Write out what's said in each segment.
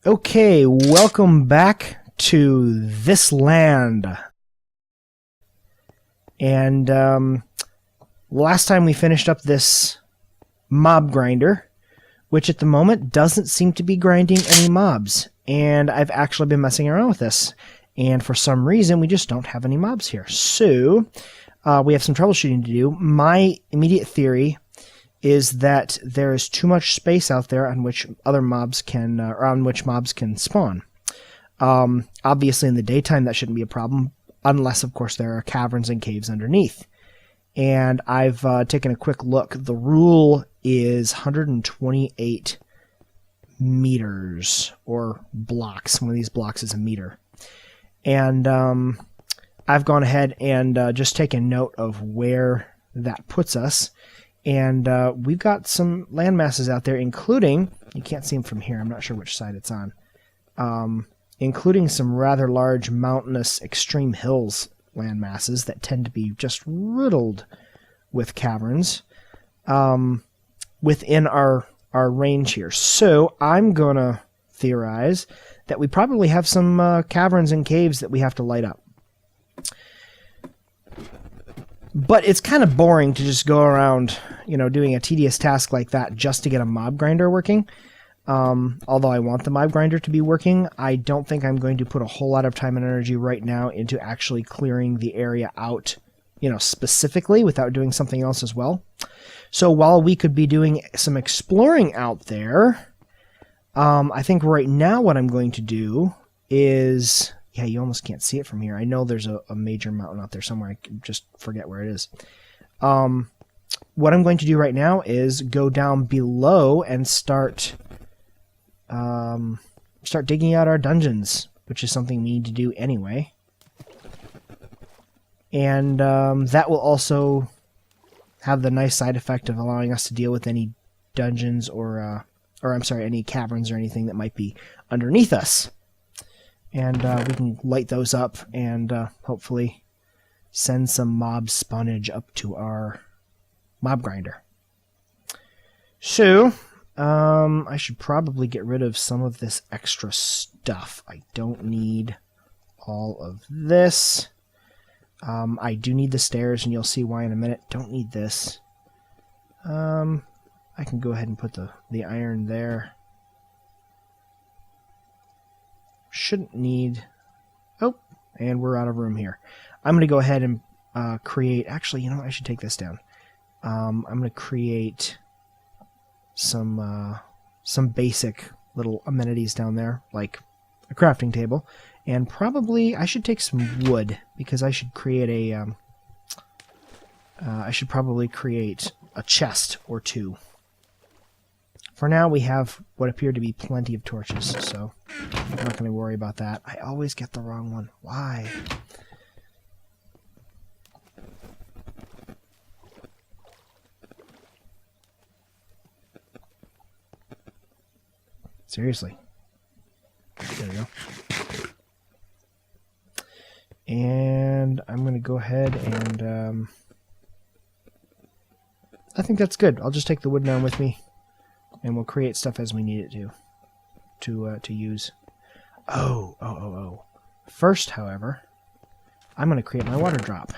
Okay, welcome back to this land. And last time we finished up this mob grinder, which at the moment doesn't seem to be grinding any mobs. And I've actually been messing around with this. And for some reason, we just don't have any mobs here. So we have some troubleshooting to do. My immediate theory is that there is too much space out there on which other mobs can, or on which mobs can spawn. Obviously, in the daytime, that shouldn't be a problem, unless, of course, there are caverns and caves underneath. And I've taken a quick look. The rule is 128 meters, or blocks. One of these blocks is a meter. And I've gone ahead and just taken note of where that puts us. And we've got some land masses out there, including, you can't see them from here, I'm not sure which side it's on, including some rather large mountainous extreme hills land masses that tend to be just riddled with caverns within our range here. So I'm going to theorize that we probably have some caverns and caves that we have to light up. But it's kind of boring to just go around, doing a tedious task like that just to get a mob grinder working. Although I want the mob grinder to be working, I don't think I'm going to put a whole lot of time and energy right now into actually clearing the area out, specifically without doing something else as well. So while we could be doing some exploring out there, I think right now what I'm going to do is... Yeah, you almost can't see it from here. I know there's a major mountain out there somewhere. I just forget where it is. What I'm going to do right now is go down below and start digging out our dungeons, which is something we need to do anyway. And that will also have the nice side effect of allowing us to deal with any dungeons or any caverns or anything that might be underneath us. And we can light those up and hopefully send some mob spawnage up to our mob grinder. So, I should probably get rid of some of this extra stuff. I don't need all of this. I do need the stairs, and you'll see why in a minute. Don't need this. I can go ahead and put the iron there. Shouldn't need... Oh, and we're out of room here. I'm going to go ahead and create... Actually, I should take this down. I'm going to create some basic little amenities down there, like a crafting table. And probably I should take some wood, because I should create a... I should probably create a chest or two. For now, we have what appear to be plenty of torches, so I'm not going to worry about that. I always get the wrong one. Why? Seriously. There we go. And I'm going to go ahead and... I think that's good. I'll just take the wood down with me. And we'll create stuff as we need it to use. Oh. First, however, I'm going to create my water drop.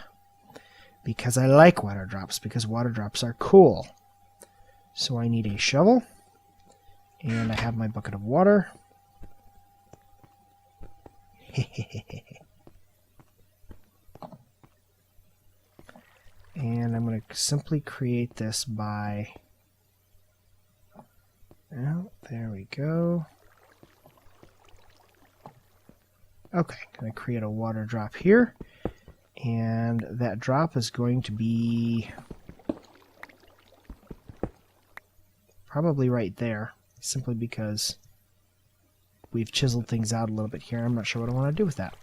Because I like water drops, because water drops are cool. So I need a shovel. And I have my bucket of water. And I'm going to simply create this by... Well, there we go. Okay, going to create a water drop here. And that drop is going to be probably right there, simply because we've chiseled things out a little bit here. I'm not sure what I want to do with that.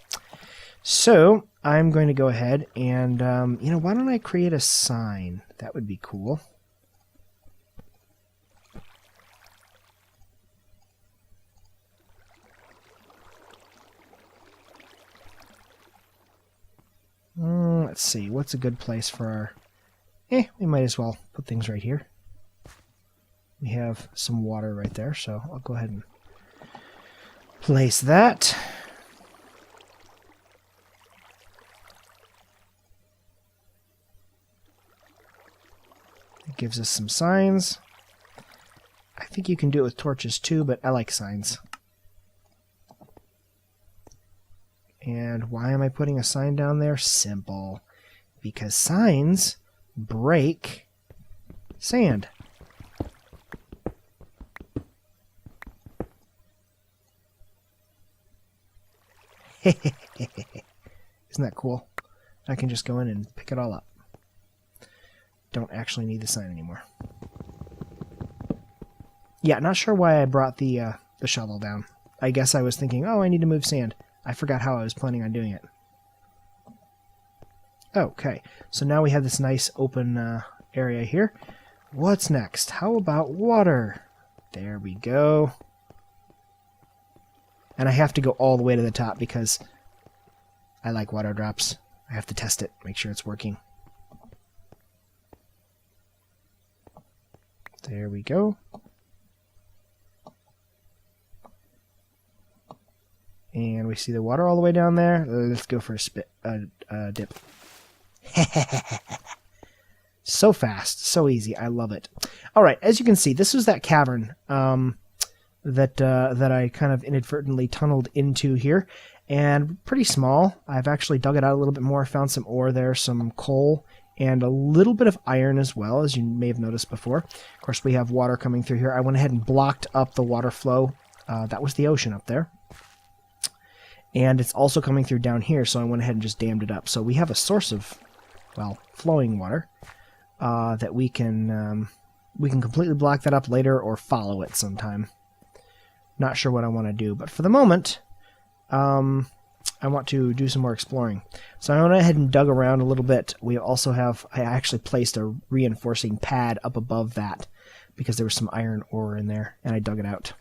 So, I'm going to go ahead and, why don't I create a sign? That would be cool. Let's see, what's a good place for our... we might as well put things right here. We have some water right there, so I'll go ahead and Place that. It gives us some signs. I think you can do it with torches too, but I like signs. And why am I putting a sign down there? Simple. Because signs break sand. Isn't that cool? I can just go in and pick it all up. Don't actually need the sign anymore. Yeah, not sure why I brought the shovel down. I guess I was thinking, oh, I need to move sand. I forgot how I was planning on doing it. Okay, so now we have this nice open area here. What's next? How about water? There we go. And I have to go all the way to the top because I like water drops. I have to test it, make sure it's working. There we go. And we see the water all the way down there. Let's go for a dip. So fast, so easy. I love it. All right, as you can see, this was that cavern that I kind of inadvertently tunneled into here, and pretty small. I've actually dug it out a little bit more. Found some ore there, some coal, and a little bit of iron as well, as you may have noticed before. Of course, we have water coming through here. I went ahead and blocked up the water flow. That was the ocean up there. And it's also coming through down here, so I went ahead and just dammed it up. So we have a source of, well, flowing water that we can completely block that up later or follow it sometime. Not sure what I want to do, but for the moment, I want to do some more exploring. So I went ahead and dug around a little bit. We also have, I actually placed a reinforcing pad up above that because there was some iron ore in there, and I dug it out.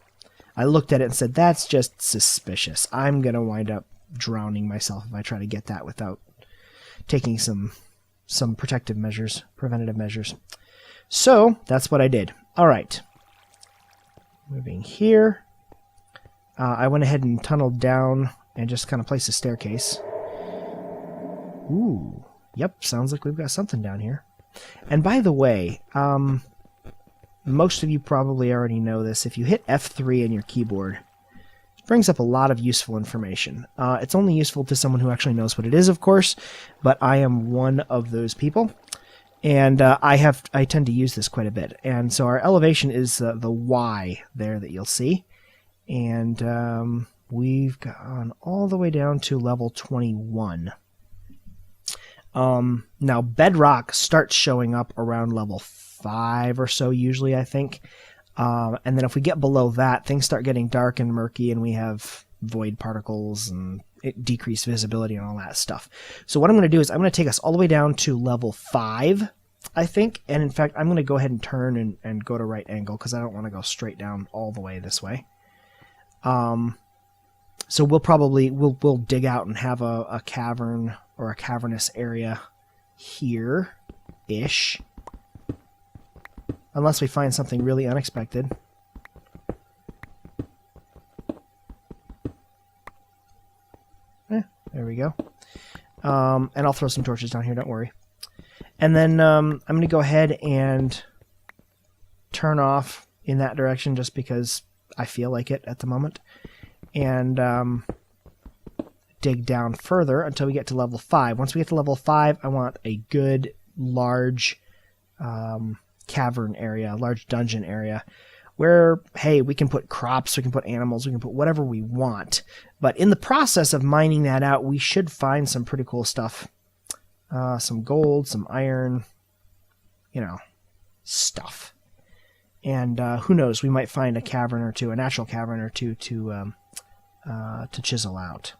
I looked at it and said, that's just suspicious. I'm going to wind up drowning myself if I try to get that without taking some protective measures, preventative measures. So that's what I did. All right. Moving here. I went ahead and tunneled down and just kind of placed a staircase. Ooh. Yep, sounds like we've got something down here. And by the way, most of you probably already know this. If you hit F3 in your keyboard, it brings up a lot of useful information. It's only useful to someone who actually knows what it is, of course, but I am one of those people. And I tend to use this quite a bit. And so our elevation is the Y there that you'll see. And we've gone all the way down to level 21. Now, bedrock starts showing up around level 5 or so, usually, I think. And then if we get below that, things start getting dark and murky, and we have void particles and decreased visibility and all that stuff. So what I'm going to do is I'm going to take us all the way down to level 5, I think. And in fact, I'm going to go ahead and turn and go to right angle because I don't want to go straight down all the way this way. So we'll dig out and have a cavern or a cavernous area here-ish. Unless we find something really unexpected. There we go. And I'll throw some torches down here, don't worry. And then I'm going to go ahead and turn off in that direction just because I feel like it at the moment. And dig down further until we get to level 5. Once we get to level 5, I want a good, large cavern area, a large dungeon area, where, hey, we can put crops, we can put animals, we can put whatever we want. But in the process of mining that out, we should find some pretty cool stuff. Some gold, some iron, stuff. And who knows, we might find a cavern or two, a natural cavern or two to chisel out.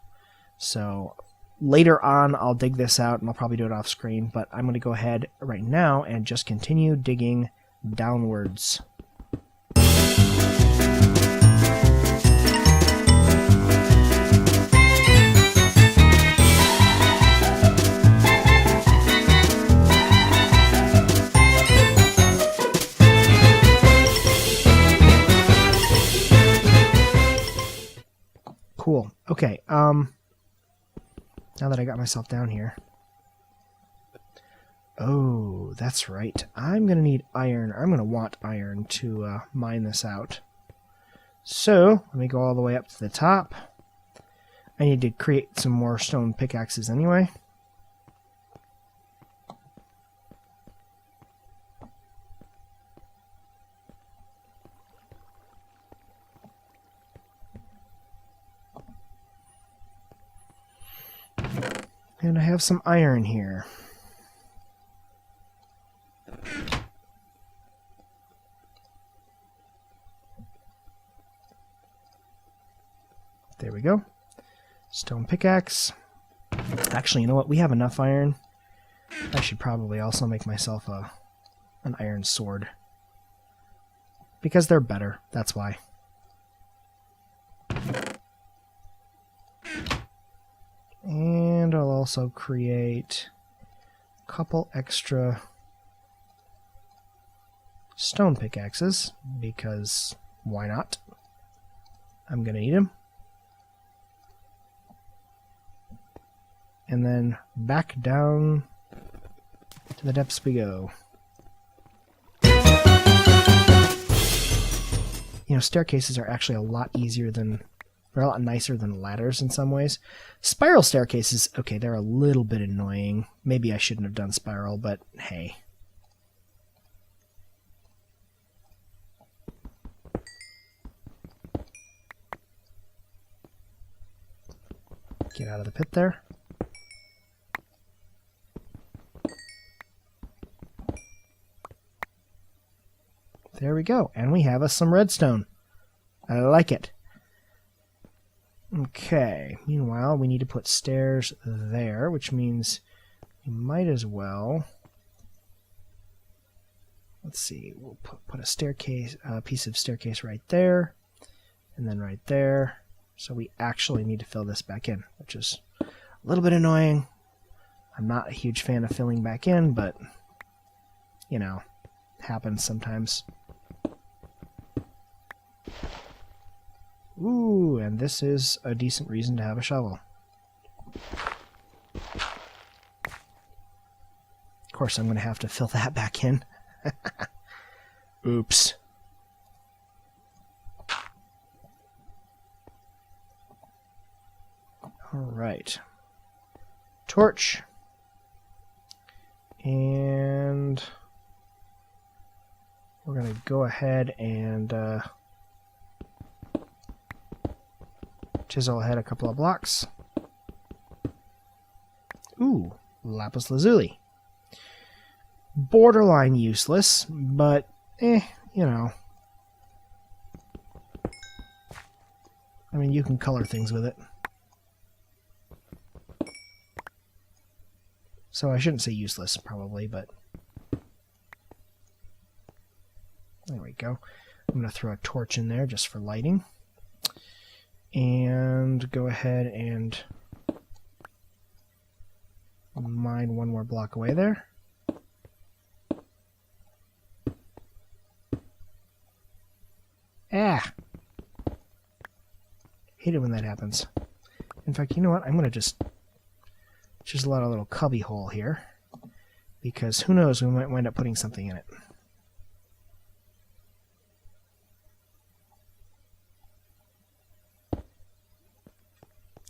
So later on, I'll dig this out, and I'll probably do it off screen, but I'm going to go ahead right now and just continue digging downwards. Okay, now that I got myself down here. Oh, that's right. I'm going to need iron. I'm going to want iron to mine this out. So, let me go all the way up to the top. I need to create some more stone pickaxes anyway. And I have some iron here. There we go. Stone pickaxe. Actually, you know what? We have enough iron. I should probably also make myself an iron sword. Because they're better, that's why. And I'll also create a couple extra stone pickaxes, because why not? I'm going to need them. And then back down to the depths we go. You know, staircases are actually a lot easier than... They're a lot nicer than ladders in some ways. Spiral staircases, okay, they're a little bit annoying. Maybe I shouldn't have done spiral, but hey. Get out of the pit there. There we go, and we have us some redstone. I like it. Okay, meanwhile, we need to put stairs there, which means we might as well... Let's see, we'll put a staircase, piece of staircase right there, and then right there. So we actually need to fill this back in, which is a little bit annoying. I'm not a huge fan of filling back in, but, you know, happens sometimes. Ooh, and this is a decent reason to have a shovel. Of course, I'm going to have to fill that back in. Oops. Alright. Torch. And we're going to go ahead and chisel ahead a couple of blocks. Ooh, lapis lazuli. Borderline useless, but you know. I mean, you can color things with it. So I shouldn't say useless, probably, but there we go. I'm going to throw a torch in there just for lighting. And go ahead and mine one more block away there. Ah! Hate it when that happens. In fact, you know what? I'm going to just chisel out a little cubby hole here, because who knows, we might wind up putting something in it.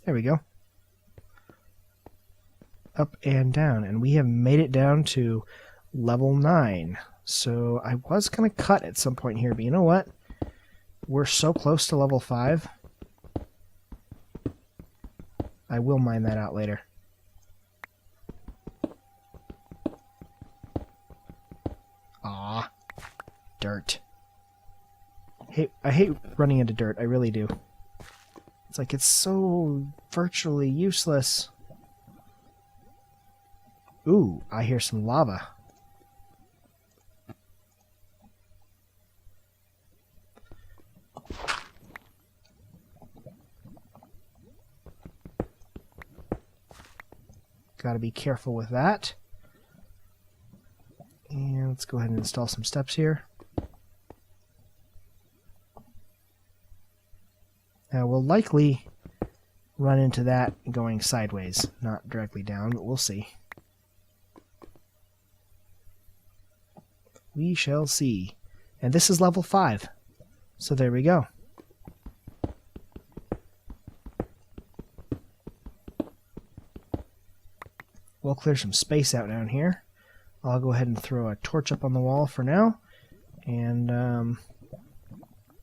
There we go. Up and down, and we have made it down to level 9. So I was going to cut at some point here, but you know what? We're so close to level 5. I will mine that out later. Aw, dirt. I hate running into dirt, I really do. It's like it's so virtually useless. Ooh, I hear some lava. Gotta be careful with that. And let's go ahead and install some steps here. Now we'll likely run into that going sideways, not directly down, but we'll see. We shall see. And this is level 5. So there we go. We'll clear some space out down here. I'll go ahead and throw a torch up on the wall for now. And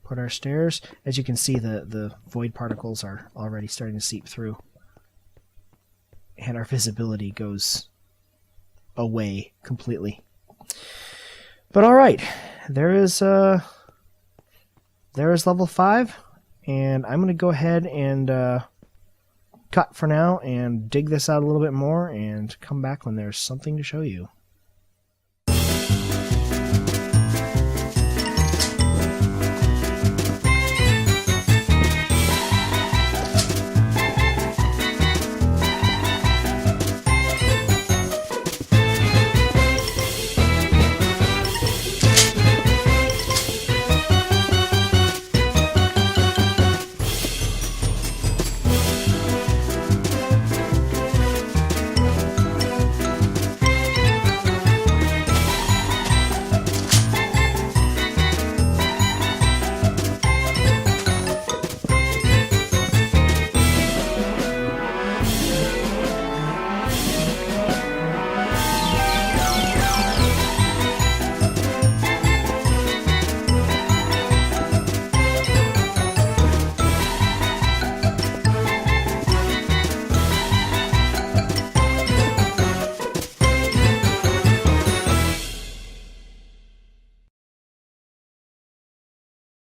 put our stairs. As you can see, the void particles are already starting to seep through. And our visibility goes away completely. But alright, there is level 5, and I'm going to go ahead and cut for now and dig this out a little bit more and come back when there's something to show you.